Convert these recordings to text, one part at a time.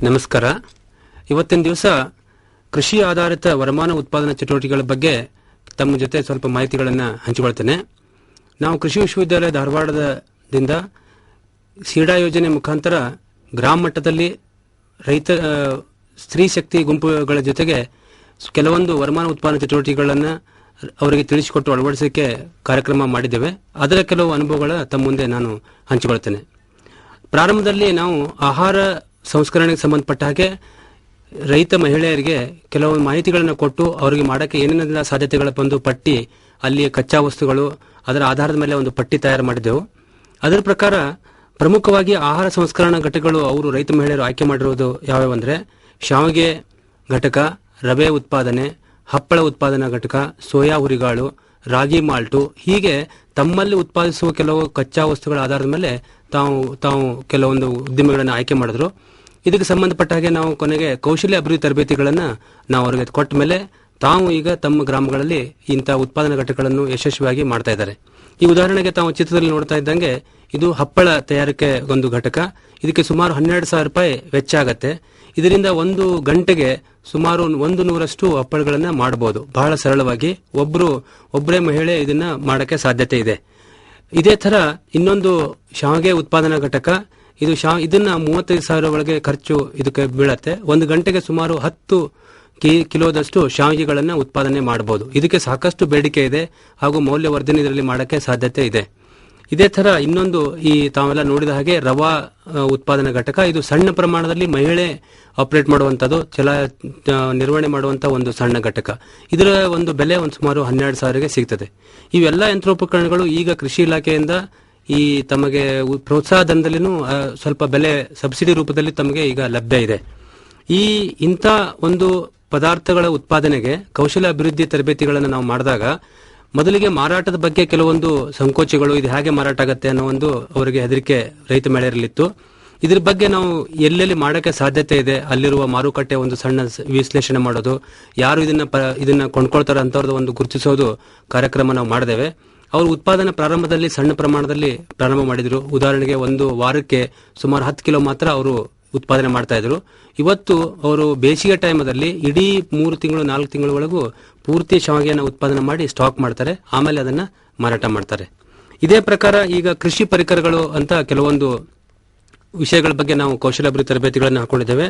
ನಮಸ್ಕಾರ. ಇವತ್ತಿನ ದಿವಸ ಕೃಷಿ ಆಧಾರಿತ ವರಮಾನ ಉತ್ಪಾದನಾ ಚಟುವಟಿಕೆಗಳ ಬಗ್ಗೆ ತಮ್ಮ ಜೊತೆ ಸ್ವಲ್ಪ ಮಾಹಿತಿಗಳನ್ನು ಹಂಚಿಕೊಳ್ತೇನೆ. ನಾವು ಕೃಷಿ ವಿಶ್ವವಿದ್ಯಾಲಯ ಧಾರವಾಡದಿಂದ ಸೀಡಾ ಯೋಜನೆ ಮುಖಾಂತರ ಗ್ರಾಮ ಮಟ್ಟದಲ್ಲಿ ರೈತ ಸ್ತ್ರೀ ಶಕ್ತಿ ಗುಂಪುಗಳ ಜೊತೆಗೆ ಕೆಲವೊಂದು ವರಮಾನ ಉತ್ಪಾದನಾ ಚಟುವಟಿಕೆಗಳನ್ನು ಅವರಿಗೆ ತಿಳಿಸಿಕೊಟ್ಟು ಅಳವಡಿಸಲಿಕ್ಕೆ ಕಾರ್ಯಕ್ರಮ ಮಾಡಿದ್ದೇವೆ. ಅದರ ಕೆಲವು ಅನುಭವಗಳ ತಮ್ಮ ಮುಂದೆ ನಾನು ಹಂಚಿಕೊಳ್ತೇನೆ. ಪ್ರಾರಂಭದಲ್ಲಿ ನಾವು ಆಹಾರ ಸಂಸ್ಕರಣೆಗೆ ಸಂಬಂಧಪಟ್ಟ ಹಾಗೆ ರೈತ ಮಹಿಳೆಯರಿಗೆ ಕೆಲವು ಮಾಹಿತಿಗಳನ್ನು ಕೊಟ್ಟು ಅವರಿಗೆ ಮಾಡೋಕ್ಕೆ ಏನೇನೆಲ್ಲ ಸಾಧ್ಯತೆಗಳ ಒಂದು ಪಟ್ಟಿ, ಅಲ್ಲಿ ಕಚ್ಚಾ ವಸ್ತುಗಳು, ಅದರ ಆಧಾರದ ಮೇಲೆ ಒಂದು ಪಟ್ಟಿ ತಯಾರು ಮಾಡಿದ್ದೆವು. ಅದರ ಪ್ರಕಾರ ಪ್ರಮುಖವಾಗಿ ಆಹಾರ ಸಂಸ್ಕರಣಾ ಘಟಕಗಳು ಅವರು ರೈತ ಮಹಿಳೆಯರು ಆಯ್ಕೆ ಮಾಡಿರುವುದು ಯಾವ್ಯಾವಂದ್ರೆ ಶಾವಿಗೆ ಘಟಕ, ರವೆ ಉತ್ಪಾದನೆ, ಹಪ್ಪಳ ಉತ್ಪಾದನಾ ಘಟಕ, ಸೋಯಾ ಹುರಿಗಾಳು, ರಾಗಿ ಮಾಲ್ಟು, ಹೀಗೆ ತಮ್ಮಲ್ಲಿ ಉತ್ಪಾದಿಸುವ ಕೆಲವು ಕಚ್ಚಾ ವಸ್ತುಗಳ ಆಧಾರದ ಮೇಲೆ ತಾವು ಕೆಲವೊಂದು ಉದ್ಯಮಿಗಳನ್ನು ಆಯ್ಕೆ ಮಾಡಿದ್ರು. ಇದಕ್ಕೆ ಸಂಬಂಧಪಟ್ಟ ಹಾಗೆ ನಾವು ಕೊನೆಗೆ ಕೌಶಲ್ಯ ಅಭಿವೃದ್ಧಿ ತರಬೇತಿಗಳನ್ನು ನಾವು ಅವರಿಗೆ ಕೊಟ್ಟ ಮೇಲೆ ತಾವು ಈಗ ತಮ್ಮ ಗ್ರಾಮಗಳಲ್ಲಿ ಇಂತಹ ಉತ್ಪಾದನಾ ಘಟಕಗಳನ್ನು ಯಶಸ್ವಿಯಾಗಿ ಮಾಡ್ತಾ ಇದ್ದಾರೆ. ಈ ಉದಾಹರಣೆಗೆ ತಾವು ಚಿತ್ರದಲ್ಲಿ ನೋಡ್ತಾ ಇದ್ದಂಗೆ ಇದು ಹಪ್ಪಳ ತಯಾರಿಕೆ ಒಂದು ಘಟಕ. ಇದಕ್ಕೆ ಸುಮಾರು 12,000 ರೂಪಾಯಿ ವೆಚ್ಚ ಆಗತ್ತೆ. ಇದರಿಂದ ಒಂದು ಗಂಟೆಗೆ ಸುಮಾರು 100ರಷ್ಟು ಹಪ್ಪಳಗಳನ್ನ ಮಾಡಬಹುದು. ಬಹಳ ಸರಳವಾಗಿ ಒಬ್ಬರೇ ಮಹಿಳೆ ಇದನ್ನ ಮಾಡಕ್ಕೆ ಸಾಧ್ಯತೆ ಇದೆ. ಇದೇ ತರ ಇನ್ನೊಂದು ಶಾವಿಗೆ ಉತ್ಪಾದನಾ ಘಟಕ. ಇದನ್ನ 35,000 ಒಳಗೆ ಖರ್ಚು ಇದಕ್ಕೆ ಬೀಳತ್ತೆ. ಒಂದು ಗಂಟೆಗೆ ಸುಮಾರು 10 ಕಿಲೋದಷ್ಟು ಶಾವಿಗೆಗಳನ್ನ ಉತ್ಪಾದನೆ ಮಾಡಬಹುದು. ಇದಕ್ಕೆ ಸಾಕಷ್ಟು ಬೇಡಿಕೆ ಇದೆ ಹಾಗೂ ಮೌಲ್ಯವರ್ಧನೆ ಇದರಲ್ಲಿ ಮಾಡಕ್ಕೆ ಸಾಧ್ಯತೆ ಇದೆ. ಇದೇ ತರ ಇನ್ನೊಂದು ತಾವೆಲ್ಲ ನೋಡಿದ ಹಾಗೆ ರವಾ ಉತ್ಪಾದನಾ ಘಟಕ. ಇದು ಸಣ್ಣ ಪ್ರಮಾಣದಲ್ಲಿ ಮಹಿಳೆ ಆಪರೇಟ್ ಮಾಡುವಂತದ್ದು, ನಿರ್ವಹಣೆ ಮಾಡುವಂತಹ ಒಂದು ಸಣ್ಣ ಘಟಕ. ಇದರ ಒಂದು ಬೆಲೆ ಸುಮಾರು 12,000ಗೆ ಸಿಗ್ತದೆ. ಇವೆಲ್ಲ ಯಂತ್ರೋಪಕರಣಗಳು ಈಗ ಕೃಷಿ ಇಲಾಖೆಯಿಂದ ತಮಗೆ ಪ್ರೋತ್ಸಾಹಧನದಲ್ಲಿನೂ ಸ್ವಲ್ಪ ಬೆಲೆ ಸಬ್ಸಿಡಿ ರೂಪದಲ್ಲಿ ತಮಗೆ ಈಗ ಲಭ್ಯ ಇದೆ. ಇಂಥ ಒಂದು ಪದಾರ್ಥಗಳ ಉತ್ಪಾದನೆಗೆ ಕೌಶಲ್ಯ ಅಭಿವೃದ್ಧಿ ತರಬೇತಿಗಳನ್ನು ನಾವು ಮಾಡಿದಾಗ ಮೊದಲಿಗೆ ಮಾರಾಟದ ಬಗ್ಗೆ ಕೆಲವೊಂದು ಸಂಕೋಚಗಳು, ಇದು ಹೇಗೆ ಮಾರಾಟ ಆಗತ್ತೆ ಅನ್ನೋ ಒಂದು ಅವರಿಗೆ ಹೆದರಿಕೆ ರೈತ ಮಹಿಳೆಯರಲ್ಲಿತ್ತು. ಇದ್ರ ಬಗ್ಗೆ ನಾವು ಎಲ್ಲೆಲ್ಲಿ ಮಾಡಕ್ಕೆ ಸಾಧ್ಯತೆ ಇದೆ ಅಲ್ಲಿರುವ ಮಾರುಕಟ್ಟೆ ಒಂದು ಸಣ್ಣ ವಿಶ್ಲೇಷಣೆ ಮಾಡೋದು, ಯಾರು ಇದನ್ನ ಕೊಂಡ್ಕೊಳ್ತಾರೆ ಅಂತವ್ರದ್ದು ಒಂದು ಗುರುತಿಸೋದು ಕಾರ್ಯಕ್ರಮ ನಾವು ಮಾಡಿದ್ದೇವೆ. ಅವರು ಉತ್ಪಾದನೆ ಪ್ರಾರಂಭದಲ್ಲಿ ಸಣ್ಣ ಪ್ರಮಾಣದಲ್ಲಿ ಪ್ರಾರಂಭ ಮಾಡಿದ್ರು. ಉದಾಹರಣೆಗೆ ಒಂದು ವಾರಕ್ಕೆ ಸುಮಾರು 10 ಕಿಲೋ ಮಾತ್ರ ಅವರು ಉತ್ಪಾದನೆ ಮಾಡ್ತಾ ಇದ್ರು. ಇವತ್ತು ಅವರು ಬೇಸಿಗೆ ಟೈಮಲ್ಲಿ ಇಡೀ 3 ತಿಂಗಳು 4 ತಿಂಗಳವರೆಗೂ ಪೂರ್ತಿ ಶಾವಿಗೆಯನ್ನು ಉತ್ಪಾದನೆ ಮಾಡಿ ಸ್ಟಾಕ್ ಮಾಡ್ತಾರೆ. ಆಮೇಲೆ ಅದನ್ನ ಮಾರಾಟ ಮಾಡ್ತಾರೆ. ಇದೇ ಪ್ರಕಾರ ಈಗ ಕೃಷಿ ಪರಿಕರಗಳು ಅಂತ ಕೆಲವೊಂದು ವಿಷಯಗಳ ಬಗ್ಗೆ ನಾವು ಕೌಶಲ್ಯಾಭಿವೃದ್ಧಿ ತರಬೇತಿಗಳನ್ನು ಹಾಕೊಂಡಿದ್ದೇವೆ.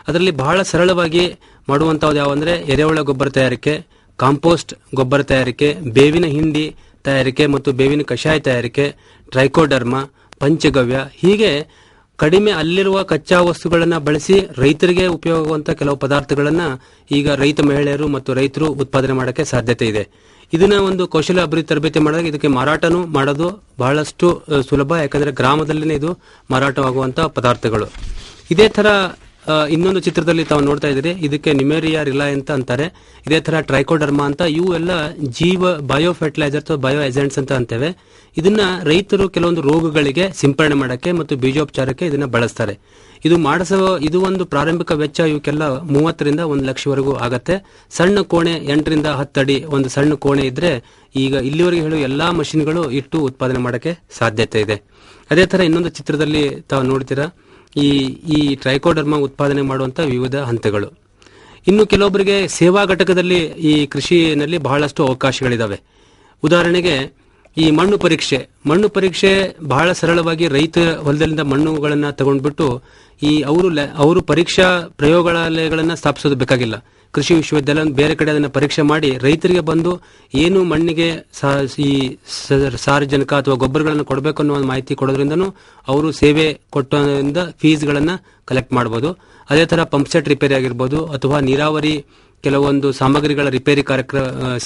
ಅದರಲ್ಲಿ ಬಹಳ ಸರಳವಾಗಿ ಮಾಡುವಂತಹದ್ದು ಯಾವಂದ್ರೆ ಎರೆಹುಳ ಗೊಬ್ಬರ ತಯಾರಿಕೆ, ಕಾಂಪೋಸ್ಟ್ ಗೊಬ್ಬರ ತಯಾರಿಕೆ, ಬೇವಿನ ಹಿಂಡಿ ತಯಾರಿಕೆ ಮತ್ತು ಬೇವಿನ ಕಷಾಯ ತಯಾರಿಕೆ, ಟ್ರೈಕೋಡರ್ಮಾ, ಪಂಚಗವ್ಯ, ಹೀಗೆ ಕಡಿಮೆ ಅಲ್ಲಿರುವ ಕಚ್ಚಾ ವಸ್ತುಗಳನ್ನ ಬಳಸಿ ರೈತರಿಗೆ ಉಪಯೋಗವಾಗುವಂತ ಕೆಲವು ಪದಾರ್ಥಗಳನ್ನ ಈಗ ರೈತ ಮಹಿಳೆಯರು ಮತ್ತು ರೈತರು ಉತ್ಪಾದನೆ ಮಾಡಕ್ಕೆ ಸಾಧ್ಯತೆ ಇದೆ. ಇದನ್ನ ಒಂದು ಕೌಶಲ್ಯ ಅಭಿವೃದ್ಧಿ ತರಬೇತಿ ಮಾಡಿದಾಗ ಇದಕ್ಕೆ ಮಾರಾಟನೂ ಮಾಡೋದು ಬಹಳಷ್ಟು ಸುಲಭ. ಯಾಕಂದ್ರೆ ಗ್ರಾಮದಲ್ಲಿನೇ ಇದು ಮಾರಾಟವಾಗುವಂತ ಪದಾರ್ಥಗಳು. ಇದೇ ತರ ಇನ್ನೊಂದು ಚಿತ್ರದಲ್ಲಿ ತಾವು ನೋಡ್ತಾ ಇದ್ದೀರಿ. ಇದಕ್ಕೆ ನಿಮೇರಿಯಾ ರಿಲಾಯ್ ಅಂತ ಅಂತಾರೆ. ಇದೇ ತರ ಟ್ರೈಕೋಡರ್ಮಾ ಅಂತ, ಇವು ಎಲ್ಲ ಬಯೋ ಫರ್ಟಿಲೈಸರ್ಸ್, ಬಯೋ ಏಜೆಂಟ್ಸ್ ಅಂತ ಅಂತೇವೆ. ಇದನ್ನ ರೈತರು ಕೆಲವೊಂದು ರೋಗಗಳಿಗೆ ಸಿಂಪರಣೆ ಮಾಡಕ್ಕೆ ಮತ್ತು ಬೀಜೋಪಚಾರಕ್ಕೆ ಇದನ್ನ ಬಳಸ್ತಾರೆ. ಇದು ಒಂದು ಪ್ರಾರಂಭಿಕ ವೆಚ್ಚ ಇವಕ್ಕೆಲ್ಲ 30ರಿಂದ 1 ಲಕ್ಷವರೆಗೂ ಆಗತ್ತೆ. ಸಣ್ಣ ಕೋಣೆ 8ರಿಂದ 10 ಅಡಿ ಒಂದು ಸಣ್ಣ ಕೋಣೆ ಇದ್ರೆ ಈಗ ಇಲ್ಲಿವರೆಗೆ ಹೇಳುವ ಎಲ್ಲಾ ಮಷಿನ್ಗಳು ಇಟ್ಟು ಉತ್ಪಾದನೆ ಮಾಡಕ್ಕೆ ಸಾಧ್ಯತೆ ಇದೆ. ಅದೇ ತರ ಇನ್ನೊಂದು ಚಿತ್ರದಲ್ಲಿ ತಾವು ನೋಡ್ತೀರಾ ಈ ಟ್ರೈಕೋಡರ್ಮಾ ಉತ್ಪಾದನೆ ಮಾಡುವಂತ ವಿವಿಧ ಹಂತಗಳು. ಇನ್ನು ಕೆಲವೊಬ್ಬರಿಗೆ ಸೇವಾ ಘಟಕದಲ್ಲಿ ಈ ಕೃಷಿಯಲ್ಲಿ ಬಹಳಷ್ಟು ಅವಕಾಶಗಳಿದಾವೆ. ಉದಾಹರಣೆಗೆ ಈ ಮಣ್ಣು ಪರೀಕ್ಷೆ ಬಹಳ ಸರಳವಾಗಿ ರೈತ ಹೊಲದಲ್ಲಿಂದ ಮಣ್ಣುಗಳನ್ನ ತಗೊಂಡ್ಬಿಟ್ಟು ಅವರು ಪರೀಕ್ಷಾ ಪ್ರಯೋಗಾಲಯಗಳನ್ನ ಸ್ಥಾಪಿಸೋದು ಬೇಕಾಗಿಲ್ಲ. ಕೃಷಿ ವಿಶ್ವವಿದ್ಯಾಲಯ ಬೇರೆ ಕಡೆ ಅದನ್ನ ಪರೀಕ್ಷೆ ಮಾಡಿ ರೈತರಿಗೆ ಬಂದು ಏನು ಮಣ್ಣಿಗೆ ಈ ಸಾರಜನಕ ಅಥವಾ ಗೊಬ್ಬರಗಳನ್ನು ಕೊಡಬೇಕು ಅನ್ನೋ ಮಾಹಿತಿ ಕೊಡೋದ್ರಿಂದನೂ ಅವರು ಸೇವೆ ಕೊಟ್ಟೋದ್ರಿಂದ ಫೀಸ್ಗಳನ್ನ ಕಲೆಕ್ಟ್ ಮಾಡಬಹುದು. ಅದೇ ತರ ಪಂಪ್ ಸೆಟ್ ರಿಪೇರಿ ಆಗಿರ್ಬೋದು ಅಥವಾ ನೀರಾವರಿ ಕೆಲವೊಂದು ಸಾಮಗ್ರಿಗಳ ರಿಪೇರಿ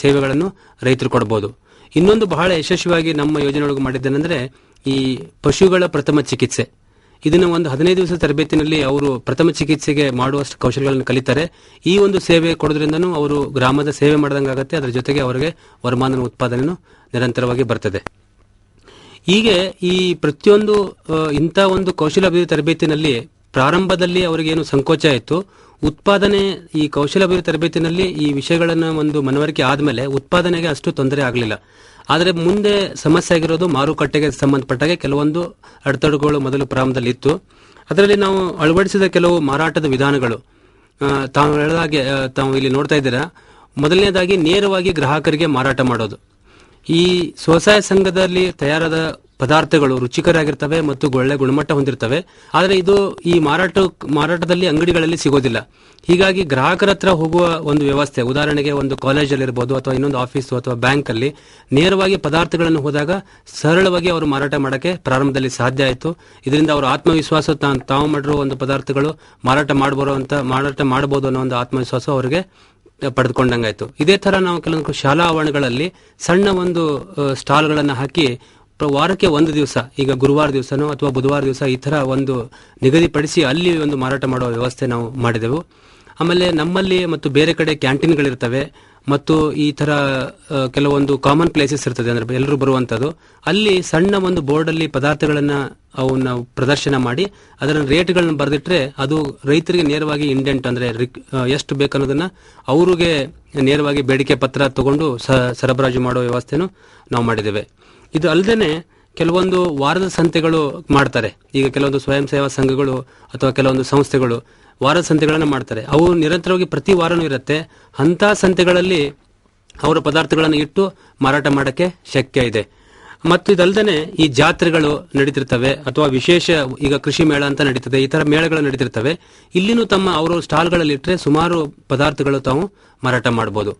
ಸೇವೆಗಳನ್ನು ರೈತರು ಕೊಡಬಹುದು. ಇನ್ನೊಂದು ಬಹಳ ಯಶಸ್ವಿಯಾಗಿ ನಮ್ಮ ಯೋಜನೆಯೊಳಗೆ ಮಾಡಿದ್ದೇನೆಂದ್ರೆ ಈ ಪಶುಗಳ ಪ್ರಥಮ ಚಿಕಿತ್ಸೆ. ಇದನ್ನ ಒಂದು 15 ದಿವಸ ತರಬೇತಿನಲ್ಲಿ ಅವರು ಪ್ರಥಮ ಚಿಕಿತ್ಸೆಗೆ ಮಾಡುವಷ್ಟು ಕೌಶಲ್ಯಗಳನ್ನು ಕಲಿತಾರೆ. ಈ ಒಂದು ಸೇವೆ ಕೊಡೋದ್ರಿಂದನೂ ಅವರು ಗ್ರಾಮದ ಸೇವೆ ಮಾಡಿದಂಗಾಗತ್ತೆ. ಅದರ ಜೊತೆಗೆ ಅವರಿಗೆ ವರಮಾನ ಉತ್ಪಾದನೆಯೂ ನಿರಂತರವಾಗಿ ಬರ್ತದೆ. ಹೀಗೆ ಈ ಪ್ರತಿಯೊಂದು ಇಂಥ ಒಂದು ಕೌಶಲ್ಯಾಭಿವೃದ್ಧಿ ತರಬೇತಿನಲ್ಲಿ ಪ್ರಾರಂಭದಲ್ಲಿ ಅವರಿಗೇನು ಸಂಕೋಚ ಇತ್ತು, ಈ ಕೌಶಲ್ಯಾಭಿವೃದ್ಧಿ ತರಬೇತಿನಲ್ಲಿ ಈ ವಿಷಯಗಳನ್ನ ಒಂದು ಮನವರಿಕೆ ಆದ್ಮೇಲೆ ಉತ್ಪಾದನೆಗೆ ಅಷ್ಟು ತೊಂದರೆ ಆಗಲಿಲ್ಲ. ಆದರೆ ಮುಂದೆ ಸಮಸ್ಯೆ ಆಗಿರೋದು ಮಾರುಕಟ್ಟೆಗೆ ಸಂಬಂಧಪಟ್ಟಾಗೆ ಕೆಲವೊಂದು ಅಡೆತಡೆಗಳು ಮೊದಲು ಪ್ರಾರಂಭದಲ್ಲಿ ಇತ್ತು. ಅದರಲ್ಲಿ ನಾವು ಅಳವಡಿಸಿದ ಕೆಲವು ಮಾರಾಟದ ವಿಧಾನಗಳು ತಾವು ಹೇಳಿದಾಗೆ ತಾವು ಇಲ್ಲಿ ನೋಡ್ತಾ ಇದ್ದೀರಾ. ಮೊದಲನೇದಾಗಿ ನೇರವಾಗಿ ಗ್ರಾಹಕರಿಗೆ ಮಾರಾಟ ಮಾಡೋದು. ಈ ಸ್ವಸಹಾಯ ಸಂಘದಲ್ಲಿ ತಯಾರಾದ ಪದಾರ್ಥಗಳು ರುಚಿಕರಾಗಿರ್ತವೆ ಮತ್ತು ಒಳ್ಳೆ ಗುಣಮಟ್ಟ ಹೊಂದಿರ್ತವೆ. ಆದರೆ ಇದು ಈ ಮಾರಾಟದಲ್ಲಿ ಅಂಗಡಿಗಳಲ್ಲಿ ಸಿಗೋದಿಲ್ಲ. ಹೀಗಾಗಿ ಗ್ರಾಹಕರ ಹತ್ರ ಹೋಗುವ ಒಂದು ವ್ಯವಸ್ಥೆ, ಉದಾಹರಣೆಗೆ ಒಂದು ಕಾಲೇಜಲ್ಲಿ ಇರಬಹುದು ಅಥವಾ ಇನ್ನೊಂದು ಆಫೀಸು ಅಥವಾ ಬ್ಯಾಂಕ್ ಅಲ್ಲಿ ನೇರವಾಗಿ ಪದಾರ್ಥಗಳನ್ನು ಹೋದಾಗ ಸರಳವಾಗಿ ಅವರು ಮಾರಾಟ ಮಾಡಕ್ಕೆ ಪ್ರಾರಂಭದಲ್ಲಿ ಸಾಧ್ಯ ಆಯಿತು. ಇದರಿಂದ ಅವರ ಆತ್ಮವಿಶ್ವಾಸ ತಾವು ಮಾಡಿರೋ ಒಂದು ಪದಾರ್ಥಗಳು ಮಾರಾಟ ಮಾಡಬಹುದು ಅನ್ನೋ ಒಂದು ಆತ್ಮವಿಶ್ವಾಸ ಅವರಿಗೆ ಪಡೆದುಕೊಂಡಂಗಾಯ್ತು. ಇದೇ ತರ ನಾವು ಕೆಲವೊಂದು ಶಾಲಾ ಆವರಣಗಳಲ್ಲಿ ಸಣ್ಣ ಒಂದು ಸ್ಟಾಲ್ಗಳನ್ನು ಹಾಕಿ ವಾರಕ್ಕೆ ಒಂದು ದಿವಸ, ಈಗ ಗುರುವಾರ ದಿವಸನೋ ಅಥವಾ ಬುಧವಾರ ದಿವಸ ಈ ತರ ಒಂದು ನಿಗದಿಪಡಿಸಿ ಅಲ್ಲಿ ಒಂದು ಮಾರಾಟ ಮಾಡುವ ವ್ಯವಸ್ಥೆ ನಾವು ಮಾಡಿದೆವು. ಆಮೇಲೆ ನಮ್ಮಲ್ಲಿ ಮತ್ತು ಬೇರೆ ಕಡೆ ಕ್ಯಾಂಟೀನ್ಗಳಿರ್ತವೆ ಮತ್ತು ಈ ತರ ಕೆಲವೊಂದು ಕಾಮನ್ ಪ್ಲೇಸಸ್ ಇರ್ತದೆ, ಅಂದ್ರೆ ಎಲ್ಲರೂ ಬರುವಂತದ್ದು. ಅಲ್ಲಿ ಸಣ್ಣ ಒಂದು ಬೋರ್ಡ್ ಅಲ್ಲಿ ಪದಾರ್ಥಗಳನ್ನ ಅವನ್ನ ಪ್ರದರ್ಶನ ಮಾಡಿ ಅದರ ರೇಟ್ಗಳನ್ನ ಬರೆದಿಟ್ರೆ ಅದು ರೈತರಿಗೆ ನೇರವಾಗಿ ಇಂಡೆಂಟ್, ಅಂದ್ರೆ ಎಷ್ಟು ಬೇಕನ್ನೋದನ್ನ ಅವ್ರಿಗೆ ನೇರವಾಗಿ ಬೇಡಿಕೆ ಪತ್ರ ತಗೊಂಡು ಸರಬರಾಜು ಮಾಡುವ ವ್ಯವಸ್ಥೆನೂ ನಾವು ಮಾಡಿದ್ದೇವೆ. ಇದು ಅಲ್ಲದೆ ಕೆಲವೊಂದು ವಾರದ ಸಂತೆಗಳು ಮಾಡ್ತಾರೆ. ಈಗ ಕೆಲವೊಂದು ಸ್ವಯಂ ಸೇವಾ ಸಂಘಗಳು ಅಥವಾ ಕೆಲವೊಂದು ಸಂಸ್ಥೆಗಳು ವಾರದ ಸಂತೆಗಳನ್ನು ಮಾಡ್ತಾರೆ. ಅವು ನಿರಂತರವಾಗಿ ಪ್ರತಿ ವಾರನೂ ಇರುತ್ತೆ. ಅಂತ ಸಂತೆಗಳಲ್ಲಿ ಅವರ ಪದಾರ್ಥಗಳನ್ನು ಇಟ್ಟು ಮಾರಾಟ ಮಾಡಕ್ಕೆ ಶಕ್ಯ ಇದೆ. ಮತ್ತು ಇದಲ್ಲದೆ ಈ ಜಾತ್ರೆಗಳು ನಡೀತಿರ್ತವೆ ಅಥವಾ ವಿಶೇಷ ಈಗ ಕೃಷಿ ಮೇಳ ಅಂತ ನಡೀತದೆ, ಈ ತರ ಮೇಳಗಳು ನಡೀತಿರ್ತವೆ. ಇಲ್ಲಿನೂ ಅವರು ಸ್ಟಾಲ್ಗಳಲ್ಲಿ ಇಟ್ಟರೆ ಸುಮಾರು ಪದಾರ್ಥಗಳು ತಾವು ಮಾರಾಟ ಮಾಡಬಹುದು.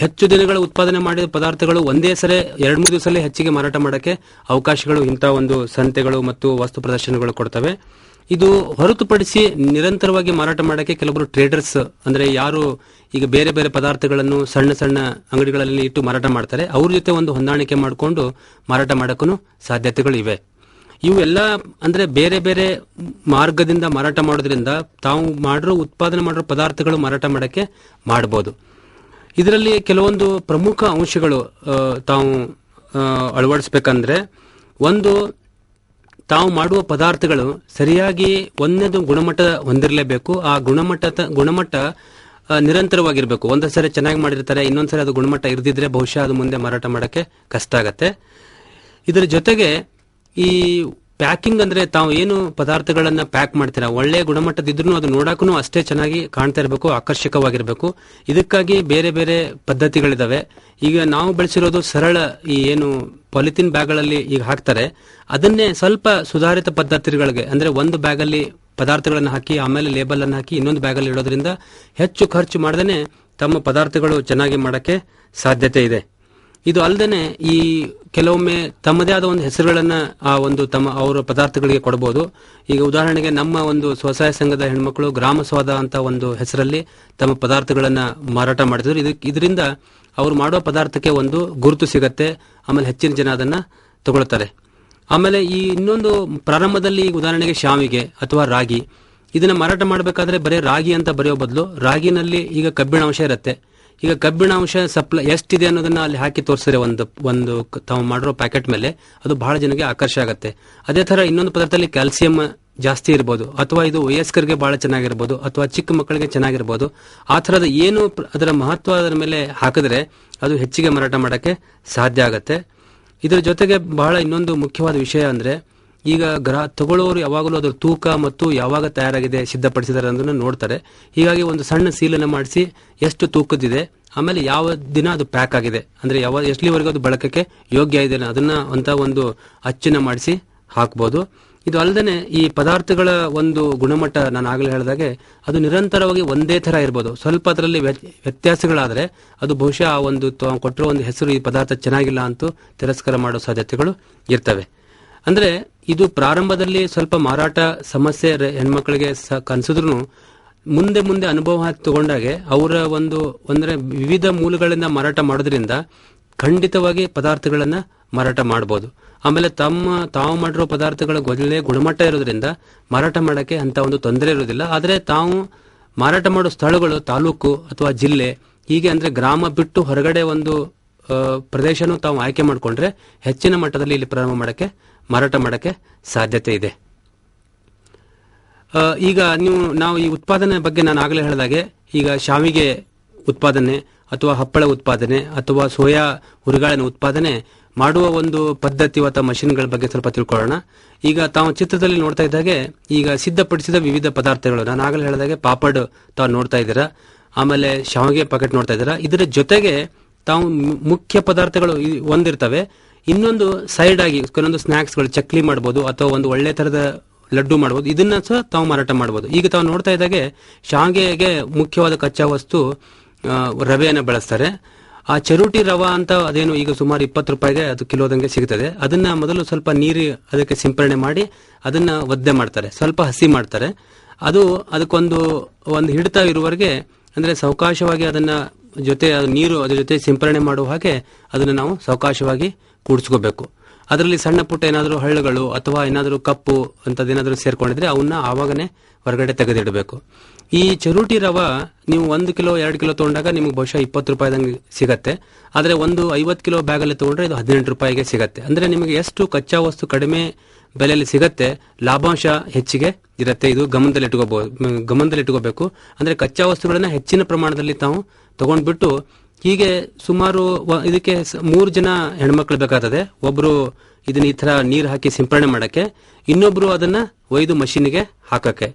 ಹೆಚ್ಚು ದಿನಗಳ ಉತ್ಪಾದನೆ ಮಾಡಿದ ಪದಾರ್ಥಗಳು ಒಂದೇ ಸರಿ 2-3 ದಿವಸದಲ್ಲಿ ಹೆಚ್ಚಿಗೆ ಮಾರಾಟ ಮಾಡಕ್ಕೆ ಅವಕಾಶಗಳು ಇಂಥ ಒಂದು ಸಂತೆಗಳು ಮತ್ತು ವಸ್ತು ಪ್ರದರ್ಶನಗಳು ಕೊಡ್ತವೆ. ಇದು ಹೊರತುಪಡಿಸಿ ನಿರಂತರವಾಗಿ ಮಾರಾಟ ಮಾಡಕ್ಕೆ ಕೆಲವರು ಟ್ರೇಡರ್ಸ್, ಅಂದ್ರೆ ಯಾರು ಈಗ ಬೇರೆ ಬೇರೆ ಪದಾರ್ಥಗಳನ್ನು ಸಣ್ಣ ಸಣ್ಣ ಅಂಗಡಿಗಳಲ್ಲಿ ಇಟ್ಟು ಮಾರಾಟ ಮಾಡ್ತಾರೆ, ಅವ್ರ ಜೊತೆ ಒಂದು ಹೊಂದಾಣಿಕೆ ಮಾಡಿಕೊಂಡು ಮಾರಾಟ ಮಾಡಕ್ಕೂ ಸಾಧ್ಯತೆಗಳು ಇವೆ. ಇವೆಲ್ಲ ಅಂದ್ರೆ ಬೇರೆ ಬೇರೆ ಮಾರ್ಗದಿಂದ ಮಾರಾಟ ಮಾಡೋದ್ರಿಂದ ತಾವು ಉತ್ಪಾದನೆ ಮಾಡಿರೋ ಪದಾರ್ಥಗಳು ಮಾರಾಟ ಮಾಡಕ್ಕೆ ಮಾಡಬಹುದು. ಇದರಲ್ಲಿ ಕೆಲವೊಂದು ಪ್ರಮುಖ ಅಂಶಗಳು ತಾವು ಅಳವಡಿಸಬೇಕಂದ್ರೆ, ಒಂದು, ತಾವು ಮಾಡುವ ಪದಾರ್ಥಗಳು ಸರಿಯಾಗಿ ಒಂದನೇದು ಗುಣಮಟ್ಟ ಹೊಂದಿರಲೇಬೇಕು. ಆ ಗುಣಮಟ್ಟ ನಿರಂತರವಾಗಿರ್ಬೇಕು. ಒಂದೊಂದ್ಸರಿ ಚೆನ್ನಾಗಿ ಮಾಡಿರ್ತಾರೆ, ಇನ್ನೊಂದ್ಸರಿ ಅದು ಗುಣಮಟ್ಟ ಇರದಿದ್ರೆ ಬಹುಶಃ ಅದು ಮುಂದೆ ಮಾರಾಟ ಮಾಡಕ್ಕೆ ಕಷ್ಟ ಆಗತ್ತೆ. ಇದರ ಜೊತೆಗೆ ಈ ಪ್ಯಾಕಿಂಗ್, ಅಂದ್ರೆ ತಾವು ಏನು ಪದಾರ್ಥಗಳನ್ನ ಪ್ಯಾಕ್ ಮಾಡ್ತೀರಾ ಒಳ್ಳೆ ಗುಣಮಟ್ಟದಿದ್ರು ಅದು ನೋಡಕ್ಕೂ ಅಷ್ಟೇ ಚೆನ್ನಾಗಿ ಕಾಣ್ತಾ ಇರಬೇಕು, ಆಕರ್ಷಕವಾಗಿರ್ಬೇಕು. ಇದಕ್ಕಾಗಿ ಬೇರೆ ಬೇರೆ ಪದ್ಧತಿಗಳಿದಾವೆ. ಈಗ ನಾವು ಬೆಳೆಸಿರೋದು ಸರಳ ಈ ಏನು ಪಾಲಿಥಿನ್ ಬ್ಯಾಗ್ಗಳಲ್ಲಿ ಈಗ ಹಾಕ್ತಾರೆ, ಅದನ್ನೇ ಸ್ವಲ್ಪ ಸುಧಾರಿತ ಪದ್ಧತಿಗಳಿಗೆ, ಅಂದ್ರೆ ಒಂದು ಬ್ಯಾಗ್ ಅಲ್ಲಿ ಪದಾರ್ಥಗಳನ್ನು ಹಾಕಿ ಆಮೇಲೆ ಲೇಬಲ್ ಅನ್ನು ಹಾಕಿ ಇನ್ನೊಂದು ಬ್ಯಾಗ್ ಅಲ್ಲಿ ಇಡೋದ್ರಿಂದ ಹೆಚ್ಚು ಖರ್ಚು ಮಾಡದೇನೆ ತಮ್ಮ ಪದಾರ್ಥಗಳು ಚೆನ್ನಾಗಿ ಮಾಡಕ್ಕೆ ಸಾಧ್ಯತೆ ಇದೆ. ಇದು ಅಲ್ಲದೆ ಈ ಕೆಲವೊಮ್ಮೆ ತಮ್ಮದೇ ಆದ ಒಂದು ಹೆಸರುಗಳನ್ನ ಅವರ ಪದಾರ್ಥಗಳಿಗೆ ಕೊಡಬಹುದು. ಈಗ ಉದಾಹರಣೆಗೆ ನಮ್ಮ ಒಂದು ಸ್ವಸಹಾಯ ಸಂಘದ ಹೆಣ್ಮಕ್ಳು ಗ್ರಾಮ ಸ್ವಾದ ಅಂತ ಒಂದು ಹೆಸರಲ್ಲಿ ತಮ್ಮ ಪದಾರ್ಥಗಳನ್ನ ಮಾರಾಟ ಮಾಡಿದ್ರು. ಇದರಿಂದ ಅವ್ರು ಮಾಡೋ ಪದಾರ್ಥಕ್ಕೆ ಒಂದು ಗುರುತು ಸಿಗತ್ತೆ, ಆಮೇಲೆ ಹೆಚ್ಚಿನ ಜನ ಅದನ್ನ ತಗೊಳ್ತಾರೆ. ಆಮೇಲೆ ಈ ಇನ್ನೊಂದು ಪ್ರಾರಂಭದಲ್ಲಿ ಈಗ ಉದಾಹರಣೆಗೆ ಶಾವಿಗೆ ಅಥವಾ ರಾಗಿ, ಇದನ್ನ ಮಾರಾಟ ಮಾಡಬೇಕಾದ್ರೆ ಬರೀ ರಾಗಿ ಅಂತ ಬರೆಯೋ ಬದಲು ರಾಗಿನಲ್ಲಿ ಈಗ ಕಬ್ಬಿಣ ಅಂಶ ಇರುತ್ತೆ. ಈಗ ಕಬ್ಬಿಣ ಅಂಶ ಸಪ್ಲೈ ಎಷ್ಟಿದೆ ಅನ್ನೋದನ್ನ ಅಲ್ಲಿ ಹಾಕಿ ತೋರಿಸಿದ್ರೆ ಒಂದು ತಾವು ಮಾಡಿರೋ ಪ್ಯಾಕೆಟ್ ಮೇಲೆ ಅದು ಬಹಳ ಜನಕ್ಕೆ ಆಕರ್ಷ ಆಗುತ್ತೆ. ಅದೇ ತರ ಇನ್ನೊಂದು ಪದಾರ್ಥದಲ್ಲಿ ಕ್ಯಾಲ್ಸಿಯಂ ಜಾಸ್ತಿ ಇರಬಹುದು, ಅಥವಾ ಇದು ವಯಸ್ಕರಿಗೆ ಬಹಳ ಚೆನ್ನಾಗಿರ್ಬೋದು, ಅಥವಾ ಚಿಕ್ಕ ಮಕ್ಕಳಿಗೆ ಚೆನ್ನಾಗಿರ್ಬೋದು. ಆ ತರದ ಏನು ಅದರ ಮಹತ್ವ ಅದರ ಮೇಲೆ ಹಾಕಿದ್ರೆ ಅದು ಹೆಚ್ಚಿಗೆ ಮಾರಾಟ ಮಾಡಕ್ಕೆ ಸಾಧ್ಯ ಆಗತ್ತೆ. ಇದರ ಜೊತೆಗೆ ಬಹಳ ಇನ್ನೊಂದು ಮುಖ್ಯವಾದ ವಿಷಯ ಅಂದ್ರೆ, ಈಗ ತಗೊಳ್ಳೋರು ಯಾವಾಗಲೂ ಅದರ ತೂಕ ಮತ್ತು ಯಾವಾಗ ತಯಾರಾಗಿದೆ ಸಿದ್ಧಪಡಿಸಿದ್ದಾರೆ ಅನ್ನೋದನ್ನ ನೋಡ್ತಾರೆ. ಹೀಗಾಗಿ ಒಂದು ಸಣ್ಣ ಸೀಲನ್ನು ಮಾಡಿಸಿ ಎಷ್ಟು ತೂಕದಿದೆ, ಆಮೇಲೆ ಯಾವ ದಿನ ಅದು ಪ್ಯಾಕ್ ಆಗಿದೆ, ಅಂದ್ರೆ ಎಷ್ಟಲಿವರೆಗೂ ಅದು ಬಳಕಕ್ಕೆ ಯೋಗ್ಯ ಇದೆ ಅದನ್ನ ಅಂತ ಒಂದು ಅಚ್ಚನ್ನ ಮಾಡಿಸಿ ಹಾಕಬಹುದು. ಇದು ಅಲ್ಲದೆ ಈ ಪದಾರ್ಥಗಳ ಒಂದು ಗುಣಮಟ್ಟ ನಾನು ಆಗಲೇ ಹೇಳಿದಾಗೆ ಅದು ನಿರಂತರವಾಗಿ ಒಂದೇ ತರ ಇರಬಹುದು. ಸ್ವಲ್ಪ ಅದರಲ್ಲಿ ವ್ಯತ್ಯಾಸಗಳಾದ್ರೆ ಅದು ಬಹುಶಃ ಆ ಒಂದು ಕೊಟ್ಟಿರೋ ಒಂದು ಹೆಸರು ಈ ಪದಾರ್ಥ ಚೆನ್ನಾಗಿಲ್ಲ ಅಂತೂ ತಿರಸ್ಕಾರ ಮಾಡೋ ಸಾಧ್ಯತೆಗಳು ಇರ್ತವೆ. ಅಂದ್ರೆ ಇದು ಪ್ರಾರಂಭದಲ್ಲಿ ಸ್ವಲ್ಪ ಮಾರಾಟ ಸಮಸ್ಯೆ ಹೆಣ್ಮಕ್ಳಿಗೆ ಕನ್ಸಿದ್ರು ಮುಂದೆ ಮುಂದೆ ಅನುಭವ ತಗೊಂಡಾಗೆ ಅವರ ಅಂದ್ರೆ ವಿವಿಧ ಮೂಲಗಳಿಂದ ಮಾರಾಟ ಮಾಡೋದ್ರಿಂದ ಖಂಡಿತವಾಗಿ ಪದಾರ್ಥಗಳನ್ನ ಮಾರಾಟ ಮಾಡಬಹುದು. ಆಮೇಲೆ ತಾವು ಮಾಡಿರೋ ಪದಾರ್ಥಗಳ ಒಳ್ಳೆ ಗುಣಮಟ್ಟ ಇರೋದ್ರಿಂದ ಮಾರಾಟ ಮಾಡಕ್ಕೆ ಅಂತ ಒಂದು ತೊಂದರೆ ಇರೋದಿಲ್ಲ. ಆದ್ರೆ ತಾವು ಮಾರಾಟ ಮಾಡೋ ಸ್ಥಳಗಳು ತಾಲೂಕು ಅಥವಾ ಜಿಲ್ಲೆ ಹೀಗೆ ಅಂದ್ರೆ ಗ್ರಾಮ ಬಿಟ್ಟು ಹೊರಗಡೆ ಒಂದು ಪ್ರದೇಶನೂ ತಾವು ಆಯ್ಕೆ ಮಾಡಿಕೊಂಡ್ರೆ ಹೆಚ್ಚಿನ ಮಟ್ಟದಲ್ಲಿ ಇಲ್ಲಿ ಪ್ರಾರಂಭ ಮಾಡಕ್ಕೆ ಮಾರಾಟ ಮಾಡಕ್ಕೆ ಸಾಧ್ಯತೆ ಇದೆ. ಈಗ ನಾವು ಈ ಉತ್ಪಾದನೆ ಬಗ್ಗೆ ನಾನು ಆಗಲೇ ಹೇಳಿದಾಗೆ ಈಗ ಶಾವಿಗೆ ಉತ್ಪಾದನೆ ಅಥವಾ ಹಪ್ಪಳ ಉತ್ಪಾದನೆ ಅಥವಾ ಸೋಯಾ ಹುರಿಗಾಳಿನ ಉತ್ಪಾದನೆ ಮಾಡುವ ಒಂದು ಪದ್ಧತಿ ಅಥವಾ ಮಷಿನ್ಗಳ ಬಗ್ಗೆ ಸ್ವಲ್ಪ ತಿಳ್ಕೊಳ್ಳೋಣ. ಈಗ ತಾವು ಚಿತ್ರದಲ್ಲಿ ನೋಡ್ತಾ ಇದ್ದಾಗೆ ಈಗ ಸಿದ್ಧಪಡಿಸಿದ ವಿವಿಧ ಪದಾರ್ಥಗಳು, ನಾನು ಆಗಲೇ ಹೇಳಿದಾಗೆ ಪಾಪಡ್ ತಾವು ನೋಡ್ತಾ ಇದ್ದೀರಾ, ಆಮೇಲೆ ಶಾವಿಗೆ ಪ್ಯಾಕೆಟ್ ನೋಡ್ತಾ ಇದ್ದೀರಾ. ಇದರ ಜೊತೆಗೆ ತಾವು ಮುಖ್ಯ ಪದಾರ್ಥಗಳು ಒಂದಿರ್ತವೆ, ಇನ್ನೊಂದು ಸೈಡ್ ಆಗಿ ಕೆಲವೊಂದು ಸ್ನಾಕ್ಸ್ಗಳು, ಚಕ್ಲಿ ಮಾಡಬಹುದು ಅಥವಾ ಒಂದು ಒಳ್ಳೆ ತರದ ಲಡ್ಡು ಮಾಡಬಹುದು, ಇದನ್ನ ಸಹ ತಾವು ಮಾರಾಟ ಮಾಡಬಹುದು. ಈಗ ತಾವು ನೋಡ್ತಾ ಇದ್ದಾಗೆ ಶಾವಿಗೆಗೆ ಮುಖ್ಯವಾದ ಕಚ್ಚಾ ವಸ್ತು ರವೆಯನ್ನು ಬಳಸ್ತಾರೆ. ಆ ಚರುಟಿ ರವಾ ಅಂತ ಅದೇನು ಈಗ ಸುಮಾರು 20 ರೂಪಾಯಿಗೆ ಅದು ಕಿಲೋದಂಗೆ ಸಿಗುತ್ತದೆ. ಅದನ್ನ ಮೊದಲು ಸ್ವಲ್ಪ ನೀರು ಅದಕ್ಕೆ ಸಿಂಪರಣೆ ಮಾಡಿ ಅದನ್ನ ಒದ್ದೆ ಮಾಡ್ತಾರೆ, ಸ್ವಲ್ಪ ಹಸಿ ಮಾಡ್ತಾರೆ. ಅದಕ್ಕೊಂದು ಹಿಡಿತ ಇರುವವರೆಗೆ, ಅಂದ್ರೆ ಸಾವಕಾಶವಾಗಿ ಅದನ್ನ ಜೊತೆ ನೀರು ಅದ್ರ ಜೊತೆ ಸಿಂಪರಣೆ ಮಾಡುವ ಹಾಗೆ ಅದನ್ನ ನಾವು ಸಾವಕಾಶವಾಗಿ ಕೂಡಿಸ್ಕೋಬೇಕು. ಅದರಲ್ಲಿ ಸಣ್ಣ ಪುಟ್ಟ ಏನಾದರೂ ಹಳ್ಳುಗಳು ಅಥವಾ ಏನಾದರೂ ಕಪ್ಪು ಅಂತದೇನಾದ್ರೂ ಸೇರ್ಕೊಂಡಿದ್ರೆ ಅವನ್ನ ಆವಾಗನೇ ಹೊರಗಡೆ ತೆಗೆದಿಡಬೇಕು. ಈ ಚರುಟಿ ರವಾ ನೀವು 1 ಕಿಲೋ 2 ಕಿಲೋ ತಗೊಂಡಾಗ ನಿಮ್ಗೆ ಬಹುಶಃ 20 ರೂಪಾಯಿದಂಗೆ ಸಿಗತ್ತೆ. ಆದ್ರೆ ಒಂದು 50 ಕಿಲೋ ಬ್ಯಾಗ್ ಅಲ್ಲಿ ತಗೊಂಡ್ರೆ ಇದು 18 ರೂಪಾಯಿಗೆ ಸಿಗತ್ತೆ. ಅಂದ್ರೆ ನಿಮಗೆ ಎಷ್ಟು ಕಚ್ಚಾ ವಸ್ತು ಕಡಿಮೆ ಬೆಲೆಯಲ್ಲಿ ಸಿಗತ್ತೆ, ಲಾಭಾಂಶ ಹೆಚ್ಚಿಗೆ ಇರುತ್ತೆ. ಇದು ಗಮನದಲ್ಲಿಟ್ಕೋಬೇಕು. ಅಂದ್ರೆ ಕಚ್ಚಾ ವಸ್ತುಗಳನ್ನ ಹೆಚ್ಚಿನ ಪ್ರಮಾಣದಲ್ಲಿ ತಾವು ತಗೊಂಡ್ಬಿಟ್ಟು, ಹೀಗೆ ಸುಮಾರು ಇದಕ್ಕೆ 3 ಜನ ಹೆಣ್ಮಕ್ಳು ಬೇಕಾಗ್ತದೆ. ಒಬ್ರು ಇದನ್ನ ಈ ತರ ನೀರು ಹಾಕಿ ಸಿಂಪರಣೆ ಮಾಡಕ್ಕೆ, ಇನ್ನೊಬ್ರು ಅದನ್ನ ಒಯ್ದು ಮಷೀನ್ಗೆ ಹಾಕಕ್ಕೆ.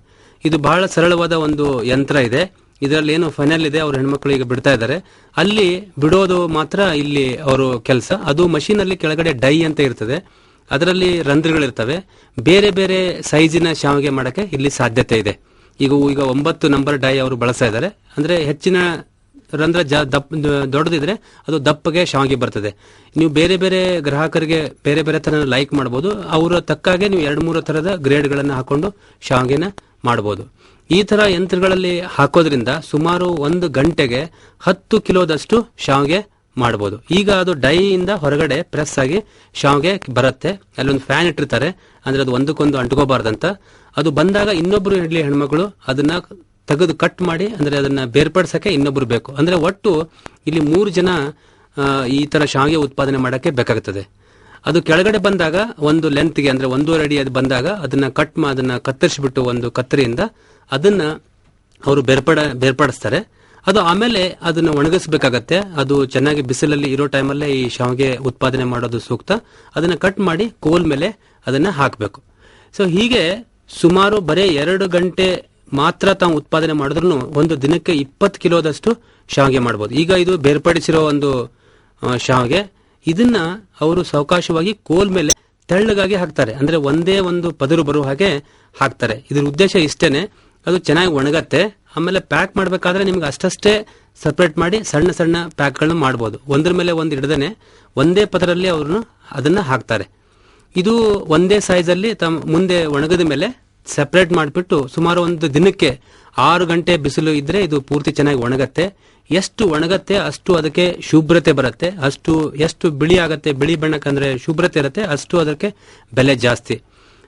ಇದು ಬಹಳ ಸರಳವಾದ ಒಂದು ಯಂತ್ರ ಇದೆ. ಇದರಲ್ಲಿ ಏನು ಫೈನಲ್ ಇದೆ, ಅವ್ರ ಹೆಣ್ಮಕ್ಳು ಈಗ ಬಿಡ್ತಾ ಇದ್ದಾರೆ. ಅಲ್ಲಿ ಬಿಡೋದು ಮಾತ್ರ ಇಲ್ಲಿ ಅವರು ಕೆಲಸ. ಅದು ಮಷೀನ್ ಅಲ್ಲಿ ಕೆಳಗಡೆ ಡೈ ಅಂತ ಇರ್ತದೆ, ಅದರಲ್ಲಿ ರಂಧ್ರಗಳಿರ್ತವೆ. ಬೇರೆ ಬೇರೆ ಸೈಜಿನ ಶಾವಿಗೆ ಮಾಡಕ್ಕೆ ಇಲ್ಲಿ ಸಾಧ್ಯತೆ ಇದೆ. ಈಗ 9 ನಂಬರ್ ಡೈ ಅವರು ಬಳಸ್ತಾ ಇದ್ದಾರೆ. ಅಂದ್ರೆ ಹೆಚ್ಚಿನ ರಂಧ್ರ ದೊಡ್ಡದಿದ್ರೆ ಅದು ದಪ್ಪಗೆ ಶಾವಿಗೆ ಬರ್ತದೆ. ನೀವು ಬೇರೆ ಬೇರೆ ಗ್ರಾಹಕರಿಗೆ ಬೇರೆ ಬೇರೆ ತರ ಲೈಕ್ ಮಾಡಬಹುದು. ಅವರ ತಕ್ಕಾಗೆ ನೀವು 2-3 ತರದ ಗ್ರೇಡ್ಗಳನ್ನ ಹಾಕೊಂಡು ಶಾವಿಗೆನ ಮಾಡಬಹುದು. ಈ ತರ ಯಂತ್ರಗಳಲ್ಲಿ ಹಾಕೋದ್ರಿಂದ ಸುಮಾರು 1 ಗಂಟೆಗೆ 10 ಕಿಲೋದಷ್ಟು ಶಾವಿಗೆ ಮಾಡಬಹುದು. ಈಗ ಅದು ಡೈಯಿಂದ ಹೊರಗಡೆ ಪ್ರೆಸ್ ಆಗಿ ಶಾವಿಗೆ ಬರುತ್ತೆ. ಅಲ್ಲೊಂದು ಫ್ಯಾನ್ ಇಟ್ಟಿರ್ತಾರೆ, ಅಂದ್ರೆ ಅದು ಒಂದಕ್ಕೊಂದು ಅಂಟ್ಕೋಬಾರ್ದಂತ. ಅದು ಬಂದಾಗ ಇನ್ನೊಬ್ರು ಇಡ್ಲಿ ಹೆಣ್ಮಕ್ಳು ಅದನ್ನ ತೆಗೆದು ಕಟ್ ಮಾಡಿ, ಅಂದ್ರೆ ಅದನ್ನ ಬೇರ್ಪಡಿಸಕ್ಕೆ ಇನ್ನೊಬ್ರು ಬೇಕು. ಅಂದ್ರೆ ಒಟ್ಟು ಇಲ್ಲಿ 3 ಜನ ಈ ತರ ಶಾವಿಗೆ ಉತ್ಪಾದನೆ ಮಾಡಕ್ಕೆ ಬೇಕಾಗುತ್ತದೆ. ಅದು ಕೆಳಗಡೆ ಬಂದಾಗ ಒಂದು ಲೆಂತ್ಗೆ, ಅಂದ್ರೆ 1.5 ಅಡಿ ಅದು ಬಂದಾಗ ಅದನ್ನ ಕತ್ತರಿಸಿಬಿಟ್ಟು ಒಂದು ಕತ್ತರಿಯಿಂದ ಅದನ್ನ ಅವರು ಬೇರ್ಪಡಿಸ್ತಾರೆ. ಅದು ಆಮೇಲೆ ಅದನ್ನ ಒಣಗಿಸಬೇಕಾಗತ್ತೆ. ಅದು ಚೆನ್ನಾಗಿ ಬಿಸಿಲಲ್ಲಿ ಇರೋ ಟೈಮಲ್ಲೇ ಈ ಶಾವಿಗೆ ಉತ್ಪಾದನೆ ಮಾಡೋದು ಸೂಕ್ತ. ಅದನ್ನ ಕಟ್ ಮಾಡಿ ಕೋಲ್ ಮೇಲೆ ಅದನ್ನ ಹಾಕಬೇಕು. ಸೊ ಹೀಗೆ ಸುಮಾರು ಬರೇ 2 ಗಂಟೆ ಮಾತ್ರ ತಾವು ಉತ್ಪಾದನೆ ಮಾಡಿದ್ರು ಒಂದು ದಿನಕ್ಕೆ 20 ಕಿಲೋದಷ್ಟು ಶಾವಿಗೆ ಮಾಡಬಹುದು. ಈಗ ಇದು ಬೇರ್ಪಡಿಸಿರೋ ಒಂದು ಶಾವಿಗೆ, ಇದನ್ನ ಅವರು ಸಾವಕಾಶವಾಗಿ ಕೋಲ್ ಮೇಲೆ ತೆಳ್ಳಗಾಗಿ ಹಾಕ್ತಾರೆ. ಅಂದ್ರೆ ಒಂದೇ ಒಂದು ಪದರು ಬರುವ ಹಾಗೆ ಹಾಕ್ತಾರೆ. ಇದ್ರ ಉದ್ದೇಶ ಇಷ್ಟೇನೆ, ಅದು ಚೆನ್ನಾಗಿ ಒಣಗತ್ತೆ. ಆಮೇಲೆ ಪ್ಯಾಕ್ ಮಾಡಬೇಕಾದ್ರೆ ನಿಮ್ಗೆ ಅಷ್ಟೇ ಸಪರೇಟ್ ಮಾಡಿ ಸಣ್ಣ ಸಣ್ಣ ಪ್ಯಾಕ್ಗಳನ್ನ ಮಾಡಬಹುದು. ಒಂದ್ರ ಮೇಲೆ ಒಂದು ಹಿಡ್ದೇನೆ ಒಂದೇ ಪದರಲ್ಲಿ ಅವರು ಅದನ್ನ ಹಾಕ್ತಾರೆ. ಇದು ಒಂದೇ ಸೈಜ್ ಅಲ್ಲಿ ಮುಂದೆ ಒಣಗದ ಮೇಲೆ ಸೆಪರೇಟ್ ಮಾಡಿಬಿಟ್ಟು ಸುಮಾರು ಒಂದು ದಿನಕ್ಕೆ 6 ಗಂಟೆ ಬಿಸಿಲು ಇದ್ರೆ ಇದು ಪೂರ್ತಿ ಚೆನ್ನಾಗಿ ಒಣಗತ್ತೆ. ಎಷ್ಟು ಒಣಗತ್ತೆ ಅಷ್ಟು ಅದಕ್ಕೆ ಶುಭ್ರತೆ ಬರುತ್ತೆ. ಎಷ್ಟು ಬಿಳಿ ಆಗತ್ತೆ, ಬಿಳಿ ಬಣ್ಣಕ್ಕಂದ್ರೆ ಶುಭ್ರತೆ ಇರುತ್ತೆ, ಅಷ್ಟು ಅದಕ್ಕೆ ಬೆಲೆ ಜಾಸ್ತಿ.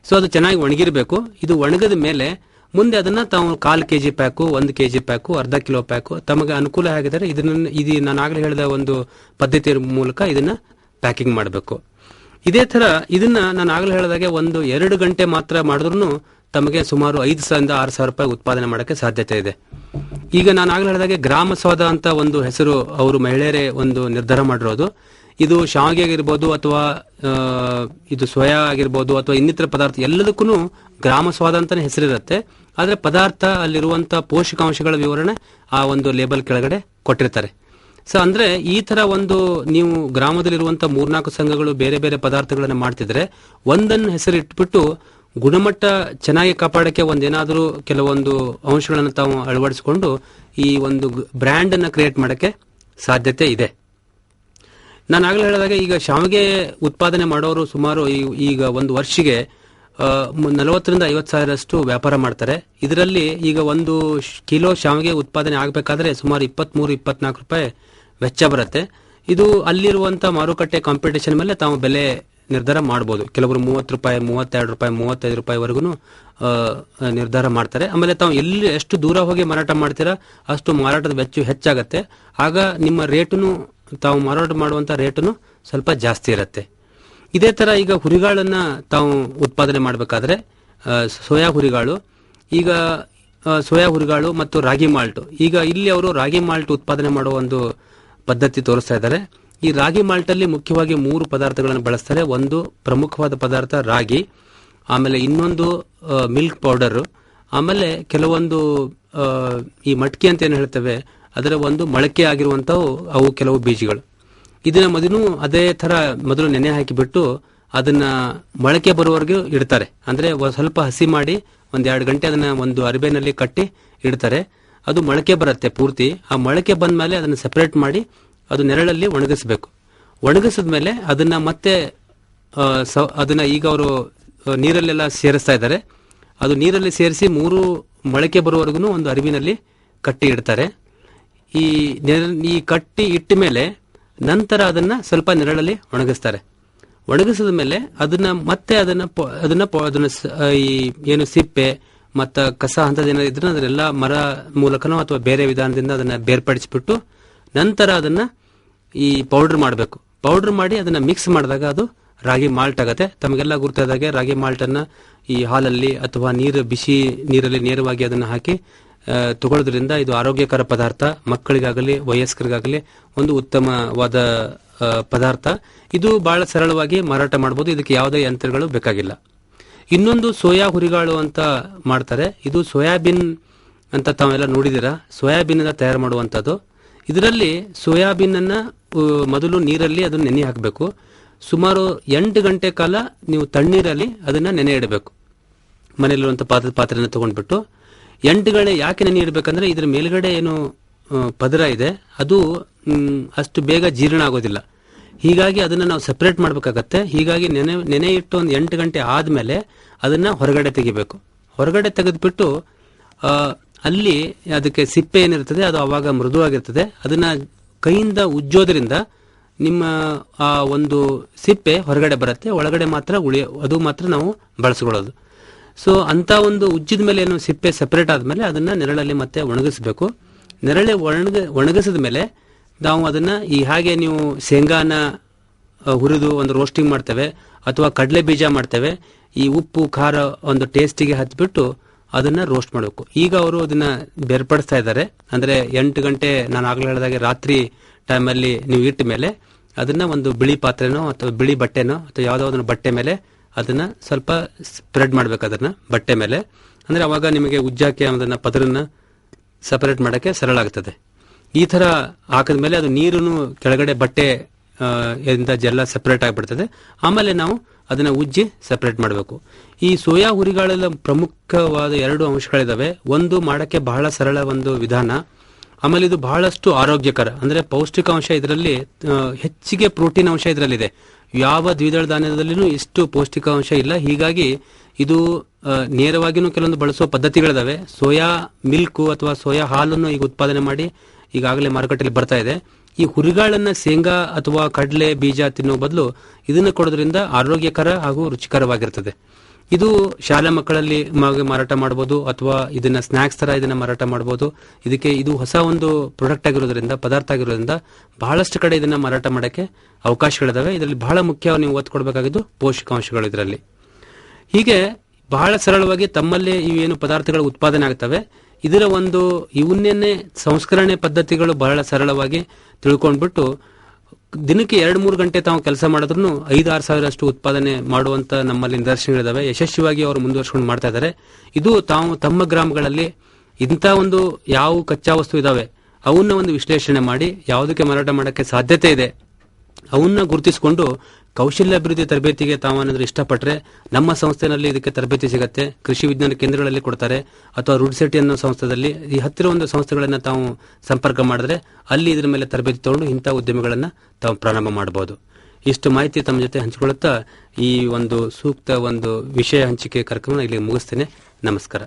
ಸೊ ಅದು ಚೆನ್ನಾಗಿ ಒಣಗಿರ್ಬೇಕು. ಇದು ಒಣಗದ ಮೇಲೆ ಮುಂದೆ ಅದನ್ನ ತಾವು 1/4 kg ಪ್ಯಾಕು, 1 kg ಪ್ಯಾಕು, ಅರ್ಧ ಕಿಲೋ ಪ್ಯಾಕು ತಮಗೆ ಅನುಕೂಲ ಆಗಿದರೆ ಇದು ನಾನು ಆಗಲೇ ಹೇಳಿದ ಒಂದು ಪದ್ಧತಿಯ ಮೂಲಕ ಇದನ್ನ ಪ್ಯಾಕಿಂಗ್ ಮಾಡಬೇಕು. ಇದೇ ತರ ಇದನ್ನ ನಾನು ಆಗಲೇ ಹೇಳಿದಾಗೆ 1-2 ಗಂಟೆ ಮಾತ್ರ ಮಾಡಿದ್ರು ತಮಗೆ ಸುಮಾರು 5,000 6,000 ರೂಪಾಯಿ ಉತ್ಪಾದನೆ ಮಾಡಕ್ಕೆ ಸಾಧ್ಯತೆ ಇದೆ. ಈಗ ನಾನು ಆಗಲೇ ಹೇಳಿದಾಗೆ ಗ್ರಾಮ ಸ್ವಾದ ಅಂತ ಒಂದು ಹೆಸರು ಅವರು ಮಹಿಳೆಯರೇ ಒಂದು ನಿರ್ಧಾರ ಮಾಡಿರೋದು. ಇದು ಶಾವಿಗೆ ಆಗಿರ್ಬೋದು ಅಥವಾ ಇದು ಸೋಯಾ ಆಗಿರ್ಬೋದು ಅಥವಾ ಇನ್ನಿತರ ಪದಾರ್ಥ ಎಲ್ಲದಕ್ಕೂ ಗ್ರಾಮ ಸ್ವಾದ ಅಂತಾನೆ ಹೆಸರಿರುತ್ತೆ. ಆದ್ರೆ ಪದಾರ್ಥ ಅಲ್ಲಿರುವಂತಹ ಪೋಷಕಾಂಶಗಳ ವಿವರಣೆ ಆ ಒಂದು ಲೇಬಲ್ ಕೆಳಗಡೆ ಕೊಟ್ಟಿರ್ತಾರೆ. ಸೊ ಅಂದ್ರೆ ಈ ತರ ನೀವು ಗ್ರಾಮದಲ್ಲಿರುವಂತಹ 3-4 ಸಂಘಗಳು ಬೇರೆ ಬೇರೆ ಪದಾರ್ಥಗಳನ್ನ ಮಾಡ್ತಿದ್ರೆ ಒಂದನ್ನು ಹೆಸರಿಟ್ಬಿಟ್ಟು ಗುಣಮಟ್ಟ ಚೆನ್ನಾಗಿ ಕಾಪಾಡಕ್ಕೆ ಒಂದೇನಾದ್ರೂ ಕೆಲವೊಂದು ಅಂಶಗಳನ್ನು ತಾವು ಅಳವಡಿಸಿಕೊಂಡು ಈ ಒಂದು ಬ್ರ್ಯಾಂಡ್ ಅನ್ನ ಕ್ರಿಯೇಟ್ ಮಾಡಕ್ಕೆ ಸಾಧ್ಯತೆ ಇದೆ. ನಾನು ಆಗಲೇ ಹೇಳಿದಾಗ ಈಗ ಶಾವಿಗೆ ಉತ್ಪಾದನೆ ಮಾಡೋರು ಸುಮಾರು ಈಗ ಒಂದು ವರ್ಷಿಗೆ 40,000-50,000 ಸಾವಿರಷ್ಟು ವ್ಯಾಪಾರ ಮಾಡ್ತಾರೆ. ಇದರಲ್ಲಿ ಈಗ 1 ಕಿಲೋ ಶಾವಿಗೆ ಉತ್ಪಾದನೆ ಆಗಬೇಕಾದ್ರೆ ಸುಮಾರು 23-24 ರೂಪಾಯಿ ವೆಚ್ಚ ಬರುತ್ತೆ. ಇದು ಅಲ್ಲಿರುವಂತಹ ಮಾರುಕಟ್ಟೆ ಕಾಂಪಿಟೇಷನ್ ಮೇಲೆ ತಾವು ಬೆಲೆ ನಿರ್ಧಾರ ಮಾಡಬಹುದು. ಕೆಲವರು 30 ರೂಪಾಯಿ, 32 ರೂಪಾಯಿ, 35 ರೂಪಾಯಿವರೆಗೂ ನಿರ್ಧಾರ ಮಾಡ್ತಾರೆ. ಆಮೇಲೆ ತಾವು ಎಷ್ಟು ದೂರ ಹೋಗಿ ಮಾರಾಟ ಮಾಡ್ತೀರಾ ಅಷ್ಟು ಮಾರಾಟದ ವೆಚ್ಚ ಹೆಚ್ಚಾಗತ್ತೆ. ಆಗ ನಿಮ್ಮ ರೇಟುನು ತಾವು ಮಾರಾಟ ಮಾಡುವಂತ ರೇಟುನು ಸ್ವಲ್ಪ ಜಾಸ್ತಿ ಇರುತ್ತೆ. ಇದೇ ತರ ಈಗ ಹುರಿಗಾಳನ್ನ ತಾವು ಉತ್ಪಾದನೆ ಮಾಡಬೇಕಾದ್ರೆ ಸೋಯಾ ಹುರಿಗಾಳು, ಈಗ ಸೋಯಾ ಹುರಿಗಾಳು ಮತ್ತು ರಾಗಿ ಮಾಲ್ಟ್, ಈಗ ಇಲ್ಲಿ ಅವರು ರಾಗಿ ಮಾಲ್ಟ್ ಉತ್ಪಾದನೆ ಮಾಡುವ ಒಂದು ಪದ್ಧತಿ ತೋರಿಸ್ತಾ ಇದ್ದಾರೆ. ಈ ರಾಗಿ ಮಾಲ್ಟಲ್ಲಿ ಮುಖ್ಯವಾಗಿ 3 ಪದಾರ್ಥಗಳನ್ನು ಬಳಸ್ತಾರೆ. ಒಂದು ಪ್ರಮುಖವಾದ ಪದಾರ್ಥ ರಾಗಿ, ಆಮೇಲೆ ಇನ್ನೊಂದು ಮಿಲ್ಕ್ ಪೌಡರ್, ಆಮೇಲೆ ಕೆಲವೊಂದು ಈ ಮಟ್ಕಿ ಅಂತ ಏನು ಹೇಳ್ತೇವೆ ಅದರ ಒಂದು ಮೊಳಕೆ ಆಗಿರುವಂತವು ಅವು ಕೆಲವು ಬೀಜಗಳು. ಇದನ್ನ ಅದೇ ತರ ಮೊದಲು ನೆನೆ ಹಾಕಿಬಿಟ್ಟು ಅದನ್ನ ಮೊಳಕೆ ಬರುವವರೆಗೂ ಇಡ್ತಾರೆ. ಅಂದ್ರೆ ಸ್ವಲ್ಪ ಹಸಿ ಮಾಡಿ 1-2 ಗಂಟೆ ಅದನ್ನ ಒಂದು ಅರಿಬೆನಲ್ಲಿ ಕಟ್ಟಿ ಇಡ್ತಾರೆ. ಅದು ಮೊಳಕೆ ಬರುತ್ತೆ ಪೂರ್ತಿ. ಆ ಮೊಳಕೆ ಬಂದ ಮೇಲೆ ಅದನ್ನ ಸೆಪರೇಟ್ ಮಾಡಿ ಅದು ನೆರಳಲ್ಲಿ ಒಣಗಿಸಬೇಕು. ಒಣಗಿಸಿದ್ಮೇಲೆ ಅದನ್ನ ಮತ್ತೆ ಅದನ್ನ ಈಗ ಅವರು ನೀರಲ್ಲೆಲ್ಲ ಸೇರಿಸ್ತಾ ಇದ್ದಾರೆ. ಅದು ನೀರಲ್ಲಿ ಸೇರಿಸಿ 3 ಮೊಳಕೆ ಬರುವವರೆಗೂ ಒಂದು ಅರಿವಿನಲ್ಲಿ ಕಟ್ಟಿ ಇಡ್ತಾರೆ. ಈ ಕಟ್ಟಿ ಇಟ್ಟ ಮೇಲೆ ನಂತರ ಅದನ್ನ ಸ್ವಲ್ಪ ನೆರಳಲ್ಲಿ ಒಣಗಿಸ್ತಾರೆ. ಒಣಗಿಸಿದ ಮೇಲೆ ಅದನ್ನ ಈ ಏನು ಸಿಪ್ಪೆ ಮತ್ತ ಕಸ ಅಂತದೇನೋ ಇದ್ರೆ ಅದನ್ನೆಲ್ಲ ಮರ ಮೂಲಕನೋ ಅಥವಾ ಬೇರೆ ವಿಧಾನದಿಂದ ಅದನ್ನ ಬೇರ್ಪಡಿಸಿಬಿಟ್ಟು ನಂತರ ಅದನ್ನ ಈ ಪೌಡರ್ ಮಾಡಬೇಕು. ಪೌಡರ್ ಮಾಡಿ ಅದನ್ನ ಮಿಕ್ಸ್ ಮಾಡಿದಾಗ ಅದು ರಾಗಿ ಮಾಲ್ಟ್ ಆಗತ್ತೆ. ತಮಗೆಲ್ಲ ಗುರ್ತಾದಾಗೆ ರಾಗಿ ಮಾಲ್ಟ್ ಅನ್ನ ಈ ಹಾಲಲ್ಲಿ ಅಥವಾ ಬಿಸಿ ನೀರಲ್ಲಿ ನೇರವಾಗಿ ಅದನ್ನ ಹಾಕಿ ತಗೊಳ್ಳೋದ್ರಿಂದ ಇದು ಆರೋಗ್ಯಕರ ಪದಾರ್ಥ. ಮಕ್ಕಳಿಗಾಗಲಿ ವಯಸ್ಕರಿಗಾಗಲಿ ಒಂದು ಉತ್ತಮವಾದ ಪದಾರ್ಥ. ಇದು ಬಹಳ ಸರಳವಾಗಿ ಮಾರಾಟ ಮಾಡಬಹುದು. ಇದಕ್ಕೆ ಯಾವುದೇ ಯಂತ್ರಗಳು ಬೇಕಾಗಿಲ್ಲ. ಇನ್ನೊಂದು ಸೋಯಾ ಹುರಿಗಾಳು ಅಂತ ಮಾಡ್ತಾರೆ. ಇದು ಸೋಯಾಬೀನ್ ಅಂತ ತಾವೆಲ್ಲ ನೋಡಿದಿರಾ. ಸೋಯಾಬೀನ್ ತಯಾರು ಮಾಡುವಂತದ್ದು. ಇದರಲ್ಲಿ ಸೋಯಾಬೀನ್ ಅನ್ನ ಮೊದಲು ನೀರಲ್ಲಿ ಅದನ್ನ ನೆನೆ ಹಾಕಬೇಕು. ಸುಮಾರು 8 ಗಂಟೆ ಕಾಲ ನೀವು ತಣ್ಣೀರಲ್ಲಿ ಅದನ್ನ ನೆನೆ ಇಡಬೇಕು. ಮನೆಯಲ್ಲಿರುವಂತ ಪಾತ್ರೆನ ತಗೊಂಡ್ಬಿಟ್ಟು 8 ಗಂಟೆ ಯಾಕೆ ನೆನೆ ಇಡಬೇಕಂದ್ರೆ ಇದ್ರ ಮೇಲ್ಗಡೆ ಏನು ಪದರ ಇದೆ ಅದು ಅಷ್ಟು ಬೇಗ ಜೀರ್ಣ ಆಗೋದಿಲ್ಲ. ಹೀಗಾಗಿ ಅದನ್ನ ನಾವು ಸೆಪರೇಟ್ ಮಾಡಬೇಕಾಗತ್ತೆ. ಹೀಗಾಗಿ ನೆನೆ ಇಟ್ಟು ಒಂದು 8 ಗಂಟೆ ಆದ್ಮೇಲೆ ಅದನ್ನ ಹೊರಗಡೆ ತೆಗಿಬೇಕು. ಹೊರಗಡೆ ತೆಗೆದ್ಬಿಟ್ಟು ಅಲ್ಲಿ ಅದಕ್ಕೆ ಸಿಪ್ಪೆ ಏನಿರ್ತದೆ ಅದು ಅವಾಗ ಮೃದುವಾಗಿರ್ತದೆ. ಅದನ್ನ ಕೈಯಿಂದ ಉಜ್ಜೋದ್ರಿಂದ ನಿಮ್ಮ ಆ ಒಂದು ಸಿಪ್ಪೆ ಹೊರಗಡೆ ಬರುತ್ತೆ. ಒಳಗಡೆ ಮಾತ್ರ ಅದು ಮಾತ್ರ ನಾವು ಬಳಸ್ಕೊಳ್ಳೋದು. ಸೊ ಅಂತ ಒಂದು ಉಜ್ಜಿದ ಮೇಲೆ ಏನು ಸಿಪ್ಪೆ ಸೆಪರೇಟ್ ಆದ್ಮೇಲೆ ಅದನ್ನ ನೆರಳಲ್ಲಿ ಮತ್ತೆ ಒಣಗಿಸಬೇಕು. ನೆರಳೆ ಒಣಗಿಸಿದ ಮೇಲೆ ನಾವು ಅದನ್ನ ಹಾಗೆ ನೀವು ಶೇಂಗಾನ ಹುರಿದು ಒಂದು ರೋಸ್ಟಿಂಗ್ ಮಾಡ್ತೇವೆ ಅಥವಾ ಕಡಲೆ ಬೀಜ ಮಾಡ್ತೇವೆ. ಈ ಉಪ್ಪು ಖಾರ ಒಂದು ಟೇಸ್ಟಿಗೆ ಹಚ್ಬಿಟ್ಟು ಅದನ್ನ ರೋಸ್ಟ್ ಮಾಡಬೇಕು. ಈಗ ಅವರು ಅದನ್ನ ಬೇರ್ಪಡಿಸ್ತಾ ಇದ್ದಾರೆ. ಅಂದ್ರೆ 8 ಗಂಟೆ ನಾನು ಆಗ್ಲೇ ಹೇಳಿದಾಗೆ ರಾತ್ರಿ ಟೈಮಲ್ಲಿ ನೀವು ಇಟ್ಟ ಮೇಲೆ ಅದನ್ನ ಒಂದು ಬಿಳಿ ಪಾತ್ರೆನೋ ಅಥವಾ ಬಿಳಿ ಬಟ್ಟೆನೋ ಅಥವಾ ಯಾವುದೋ ಒಂದು ಬಟ್ಟೆ ಮೇಲೆ ಅದನ್ನ ಸ್ವಲ್ಪ ಸ್ಪ್ರೆಡ್ ಮಾಡ್ಬೇಕು. ಅದನ್ನ ಬಟ್ಟೆ ಮೇಲೆ ಅಂದ್ರೆ ಅವಾಗ ನಿಮಗೆ ಉಜ್ಜಾಕೆ ಅದನ್ನ ಪದರನ್ನ ಸಪರೇಟ್ ಮಾಡಕ್ಕೆ ಸರಳ ಆಗ್ತದೆ. ಈ ತರ ಹಾಕಿದ್ಮೇಲೆ ಅದು ನೀರುನು ಕೆಳಗಡೆ ಬಟ್ಟೆ ಜೆಲ್ಲ ಸಪರೇಟ್ ಆಗಿಬಿಡ್ತದೆ. ಆಮೇಲೆ ನಾವು ಅದನ್ನ ಉಜ್ಜಿ ಸಪರೇಟ್ ಮಾಡಬೇಕು. ಈ ಸೋಯಾ ಹುರಿಗಳೆಲ್ಲ ಪ್ರಮುಖವಾದ 2 ಅಂಶಗಳಿದಾವೆ. ಒಂದು ಮಾಡಕ್ಕೆ ಬಹಳ ಸರಳ ಒಂದು ವಿಧಾನ. ಆಮೇಲೆ ಇದು ಬಹಳಷ್ಟು ಆರೋಗ್ಯಕರ. ಅಂದ್ರೆ ಪೌಷ್ಟಿಕಾಂಶ ಇದರಲ್ಲಿ ಹೆಚ್ಚಿಗೆ ಪ್ರೋಟೀನ್ ಅಂಶ ಇದರಲ್ಲಿದೆ. ಯಾವ ದ್ವಿದಳ ಧಾನ್ಯದಲ್ಲಿನೂ ಇಷ್ಟು ಪೌಷ್ಟಿಕಾಂಶ ಇಲ್ಲ. ಹೀಗಾಗಿ ಇದು ನೇರವಾಗಿನೂ ಕೆಲವೊಂದು ಬಳಸುವ ಪದ್ಧತಿಗಳಿದಾವೆ. ಸೋಯಾ ಮಿಲ್ಕ್ ಅಥವಾ ಸೋಯಾ ಹಾಲನ್ನು ಈಗ ಉತ್ಪಾದನೆ ಮಾಡಿ ಈಗಾಗಲೇ ಮಾರುಕಟ್ಟೆಯಲ್ಲಿ ಬರ್ತಾ ಇದೆ. ಈ ಹುರಿಗಾಳನ್ನ ಶೇಂಗಾ ಅಥವಾ ಕಡಲೆ ಬೀಜ ತಿನ್ನುವ ಬದಲು ಇದನ್ನು ಕೊಡೋದ್ರಿಂದ ಆರೋಗ್ಯಕರ ಹಾಗೂ ರುಚಿಕರವಾಗಿರ್ತದೆ. ಇದು ಶಾಲಾ ಮಕ್ಕಳಲ್ಲಿ ಮಾರಾಟ ಮಾಡಬಹುದು ಅಥವಾ ಇದನ್ನ ಸ್ನಾಕ್ಸ್ ತರ ಇದನ್ನ ಮಾರಾಟ ಮಾಡಬಹುದು. ಇದು ಹೊಸ ಒಂದು ಪ್ರಾಡಕ್ಟ್ ಆಗಿರೋದ್ರಿಂದ, ಪದಾರ್ಥ ಆಗಿರೋದ್ರಿಂದ ಬಹಳಷ್ಟು ಕಡೆ ಇದನ್ನ ಮಾರಾಟ ಮಾಡಕ್ಕೆ ಅವಕಾಶಗಳಿದಾವೆ. ಇದರಲ್ಲಿ ಬಹಳ ಮುಖ್ಯ ನೀವು ಒತ್ತು ಕೊಡಬೇಕಾಗಿದ್ದು ಪೋಷಕಾಂಶಗಳು ಇದರಲ್ಲಿ. ಹೀಗೆ ಬಹಳ ಸರಳವಾಗಿ ತಮ್ಮಲ್ಲೇ ಇವೇನು ಪದಾರ್ಥಗಳು ಉತ್ಪಾದನೆ ಆಗ್ತವೆ ಇದರ ಒಂದು ಇವನ್ನೇ ಸಂಸ್ಕರಣೆ ಪದ್ಧತಿಗಳು ಬಹಳ ಸರಳವಾಗಿ ತಿಳ್ಕೊಂಡ್ಬಿಟ್ಟು ದಿನಕ್ಕೆ 2-3 ಗಂಟೆ ತಾವು ಕೆಲಸ ಮಾಡಿದ್ರು 5-6 ಸಾವಿರಷ್ಟು ಉತ್ಪಾದನೆ ಮಾಡುವಂತ ನಮ್ಮಲ್ಲಿ ನಿದರ್ಶನಗಳಿದಾವೆ. ಯಶಸ್ವಿಯಾಗಿ ಅವರು ಮುಂದುವರ್ಸ್ಕೊಂಡು ಮಾಡ್ತಾ ಇದ್ದಾರೆ. ಇದು ತಾವು ತಮ್ಮ ಗ್ರಾಮಗಳಲ್ಲಿ ಇಂಥ ಒಂದು ಯಾವ ಕಚ್ಚಾ ವಸ್ತು ಇದಾವೆ ಅವನ್ನ ಒಂದು ವಿಶ್ಲೇಷಣೆ ಮಾಡಿ ಯಾವುದಕ್ಕೆ ಮಾರಾಟ ಮಾಡಕ್ಕೆ ಸಾಧ್ಯತೆ ಇದೆ ಅವನ್ನ ಗುರುತಿಸಿಕೊಂಡು ಕೌಶಲ್ಯಾಭಿವೃದ್ಧಿ ತರಬೇತಿಗೆ ತಾವೇನಾದ್ರೂ ಇಷ್ಟಪಟ್ಟರೆ ನಮ್ಮ ಸಂಸ್ಥೆನಲ್ಲಿ ಇದಕ್ಕೆ ತರಬೇತಿ ಸಿಗುತ್ತೆ. ಕೃಷಿ ವಿಜ್ಞಾನ ಕೇಂದ್ರಗಳಲ್ಲಿ ಕೊಡ್ತಾರೆ ಅಥವಾ ರುಡ್ಸೆಟಿ ಅನ್ನೋ ಸಂಸ್ಥೆಯಲ್ಲಿ ಈ ಹತ್ತಿರ ಒಂದು ಸಂಸ್ಥೆಗಳನ್ನ ತಾವು ಸಂಪರ್ಕ ಮಾಡಿದ್ರೆ ಅಲ್ಲಿ ಇದರ ಮೇಲೆ ತರಬೇತಿ ತಗೊಂಡು ಇಂಥ ಉದ್ಯಮಗಳನ್ನ ತಾವು ಪ್ರಾರಂಭ ಮಾಡಬಹುದು. ಇಷ್ಟು ಮಾಹಿತಿ ತಮ್ಮ ಜೊತೆ ಹಂಚಿಕೊಳ್ಳುತ್ತಾ ಈ ಒಂದು ಸೂಕ್ತ ಒಂದು ವಿಷಯ ಹಂಚಿಕೆ ಕಾರ್ಯಕ್ರಮ ಇಲ್ಲಿ ಮುಗಿಸ್ತೇನೆ. ನಮಸ್ಕಾರ.